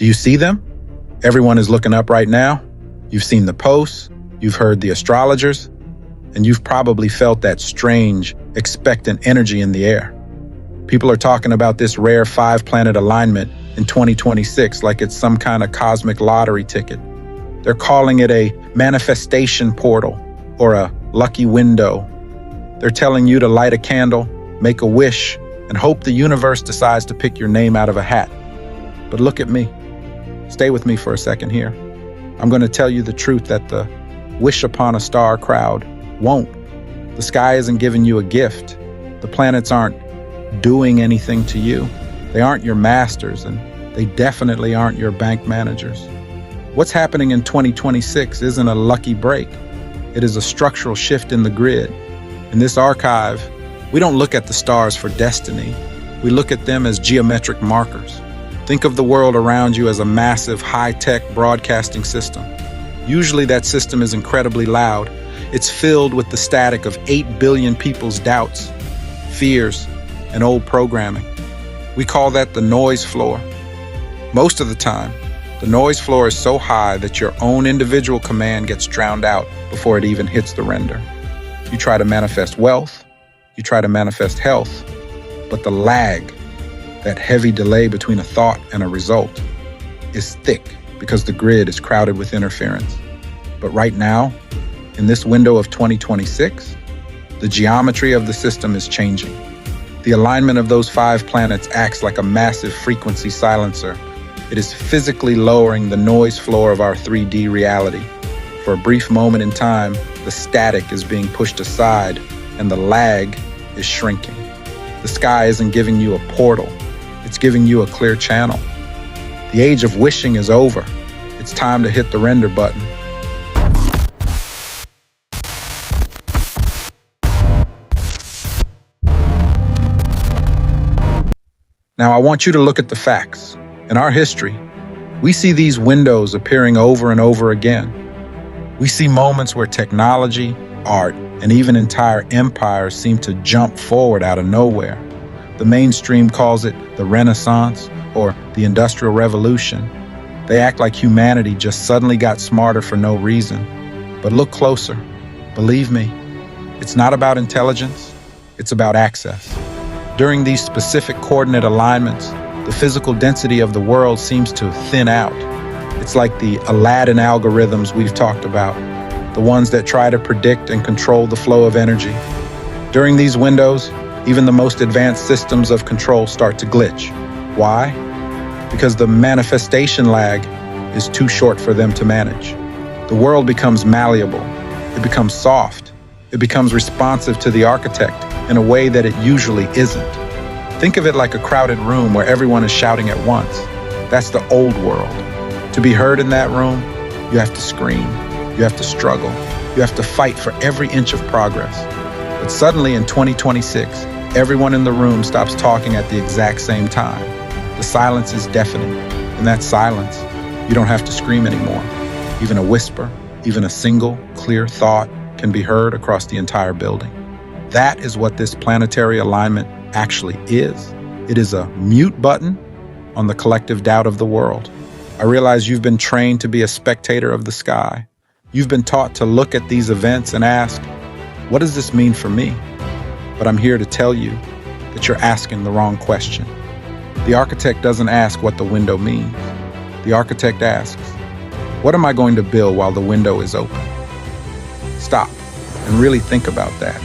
Do you see them? Everyone is looking up right now. You've seen the posts, you've heard the astrologers, and you've probably felt that strange, expectant energy in the air. People are talking about this rare 5-planet alignment in 2026 like it's some kind of cosmic lottery ticket. They're calling it a manifestation portal or a lucky window. They're telling you to light a candle, make a wish, and hope the universe decides to pick your name out of a hat. But look at me. Stay with me for a second here. I'm going to tell you the truth that the wish upon a star crowd won't. The sky isn't giving you a gift. The planets aren't doing anything to you. They aren't your masters, and they definitely aren't your bank managers. What's happening in 2026 isn't a lucky break. It is a structural shift in the grid. In this archive, we don't look at the stars for destiny. We look at them as geometric markers. Think of the world around you as a massive, high-tech broadcasting system. Usually that system is incredibly loud. It's filled with the static of 8 billion people's doubts, fears, and old programming. We call that the noise floor. Most of the time, the noise floor is so high that your own individual command gets drowned out before it even hits the render. You try to manifest wealth, you try to manifest health, but the lag, that heavy delay between a thought and a result, is thick because the grid is crowded with interference. But right now, in this window of 2026, the geometry of the system is changing. The alignment of those 5 planets acts like a massive frequency silencer. It is physically lowering the noise floor of our 3D reality. For a brief moment in time, the static is being pushed aside and the lag is shrinking. The sky isn't giving you a portal. It's giving you a clear channel. The age of wishing is over. It's time to hit the render button. Now I want you to look at the facts. In our history, we see these windows appearing over and over again. We see moments where technology, art, and even entire empires seem to jump forward out of nowhere. The mainstream calls it the Renaissance or the Industrial Revolution. They act like humanity just suddenly got smarter for no reason. But look closer. Believe me, it's not about intelligence, it's about access. During these specific coordinate alignments, the physical density of the world seems to thin out. It's like the Aladdin algorithms we've talked about, the ones that try to predict and control the flow of energy. During these windows, even the most advanced systems of control start to glitch. Why? Because the manifestation lag is too short for them to manage. The world becomes malleable. It becomes soft. It becomes responsive to the architect in a way that it usually isn't. Think of it like a crowded room where everyone is shouting at once. That's the old world. To be heard in that room, you have to scream. You have to struggle. You have to fight for every inch of progress. But suddenly in 2026, everyone in the room stops talking at the exact same time. The silence is deafening. In that silence, you don't have to scream anymore. Even a whisper, even a single, clear thought can be heard across the entire building. That is what this planetary alignment actually is. It is a mute button on the collective doubt of the world. I realize you've been trained to be a spectator of the sky. You've been taught to look at these events and ask, what does this mean for me? But I'm here to tell you that you're asking the wrong question. The architect doesn't ask what the window means. The architect asks, what am I going to build while the window is open? Stop and really think about that.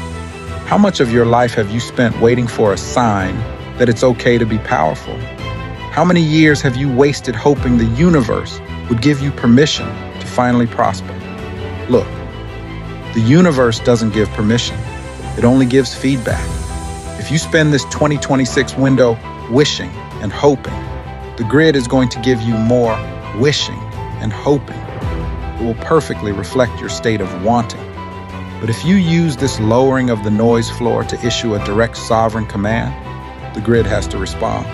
How much of your life have you spent waiting for a sign that it's okay to be powerful? How many years have you wasted hoping the universe would give you permission to finally prosper? Look, the universe doesn't give permission. It only gives feedback. If you spend this 2026 window wishing and hoping, the grid is going to give you more wishing and hoping. It will perfectly reflect your state of wanting. But if you use this lowering of the noise floor to issue a direct sovereign command, the grid has to respond.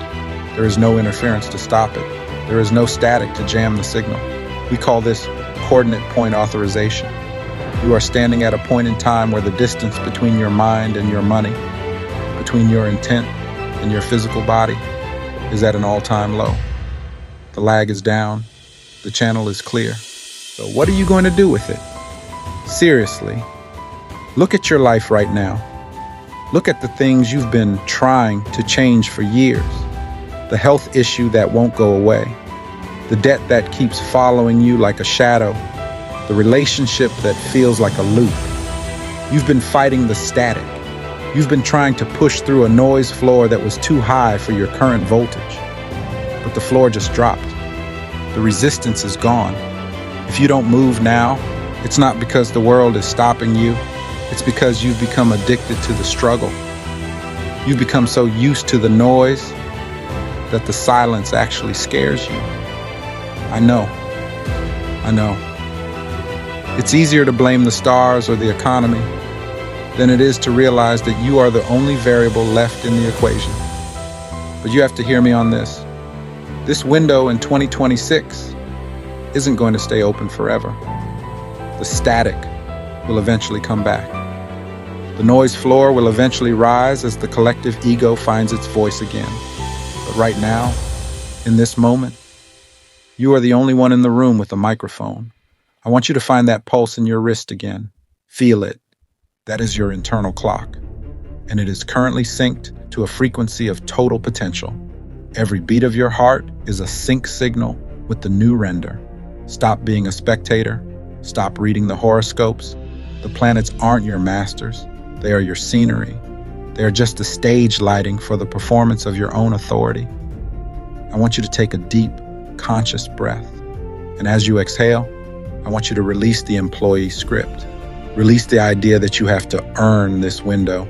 There is no interference to stop it. There is no static to jam the signal. We call this coordinate point authorization. You are standing at a point in time where the distance between your mind and your money, between your intent and your physical body, is at an all-time low. The lag is down. The channel is clear. So what are you going to do with it? Seriously, look at your life right now. Look at the things you've been trying to change for years. The health issue that won't go away. The debt that keeps following you like a shadow. The relationship that feels like a loop. You've been fighting the static. You've been trying to push through a noise floor that was too high for your current voltage. But the floor just dropped. The resistance is gone. If you don't move now, it's not because the world is stopping you. It's because you've become addicted to the struggle. You've become so used to the noise that the silence actually scares you. I know. It's easier to blame the stars or the economy than it is to realize that you are the only variable left in the equation. But you have to hear me on this. This window in 2026 isn't going to stay open forever. The static will eventually come back. The noise floor will eventually rise as the collective ego finds its voice again. But right now, in this moment, you are the only one in the room with a microphone. I want you to find that pulse in your wrist again. Feel it. That is your internal clock. And it is currently synced to a frequency of total potential. Every beat of your heart is a sync signal with the new render. Stop being a spectator. Stop reading the horoscopes. The planets aren't your masters. They are your scenery. They are just the stage lighting for the performance of your own authority. I want you to take a deep, conscious breath. And as you exhale, I want you to release the employee script. Release the idea that you have to earn this window.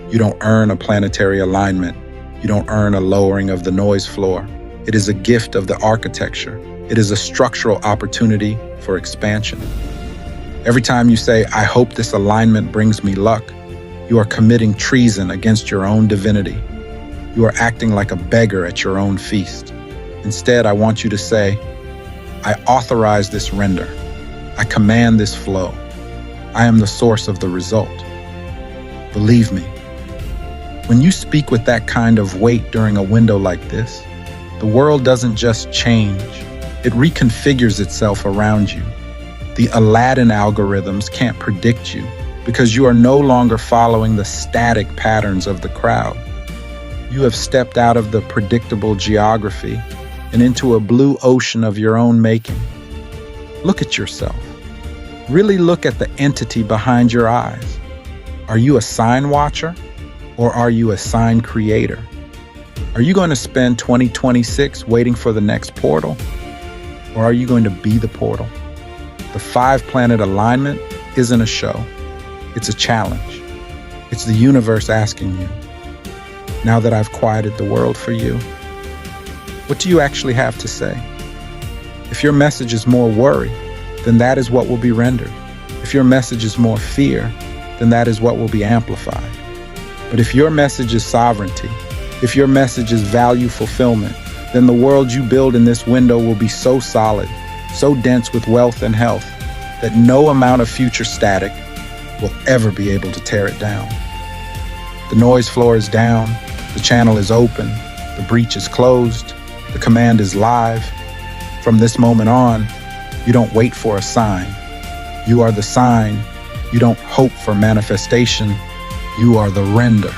You don't earn a planetary alignment. You don't earn a lowering of the noise floor. It is a gift of the architecture. It is a structural opportunity for expansion. Every time you say, I hope this alignment brings me luck, you are committing treason against your own divinity. You are acting like a beggar at your own feast. Instead, I want you to say, I authorize this render. I command this flow. I am the source of the result. Believe me, when you speak with that kind of weight during a window like this, the world doesn't just change, it reconfigures itself around you. The Aladdin algorithms can't predict you because you are no longer following the static patterns of the crowd. You have stepped out of the predictable geography and into a blue ocean of your own making. Look at yourself. Really look at the entity behind your eyes. Are you a sign watcher or are you a sign creator? Are you going to spend 2026 waiting for the next portal? Or are you going to be the portal? The 5-planet alignment isn't a show. It's a challenge. It's the universe asking you, now that I've quieted the world for you, what do you actually have to say? If your message is more worry, then that is what will be rendered. If your message is more fear, then that is what will be amplified. But if your message is sovereignty, if your message is value fulfillment, then the world you build in this window will be so solid, so dense with wealth and health, that no amount of future static will ever be able to tear it down. The noise floor is down, the channel is open, the breach is closed, the command is live. From this moment on, you don't wait for a sign. You are the sign. You don't hope for manifestation. You are the render.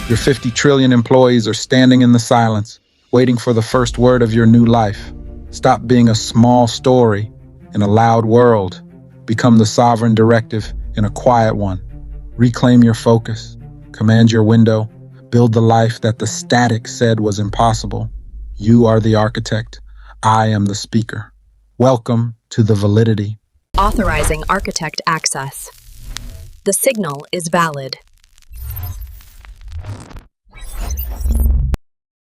Your 50 trillion employees are standing in the silence, waiting for the first word of your new life. Stop being a small story in a loud world. Become the sovereign directive in a quiet one. Reclaim your focus. Command your window. Build the life that the static said was impossible. You are the architect. I am the speaker. Welcome to the Validity. Authorizing architect access. The signal is valid.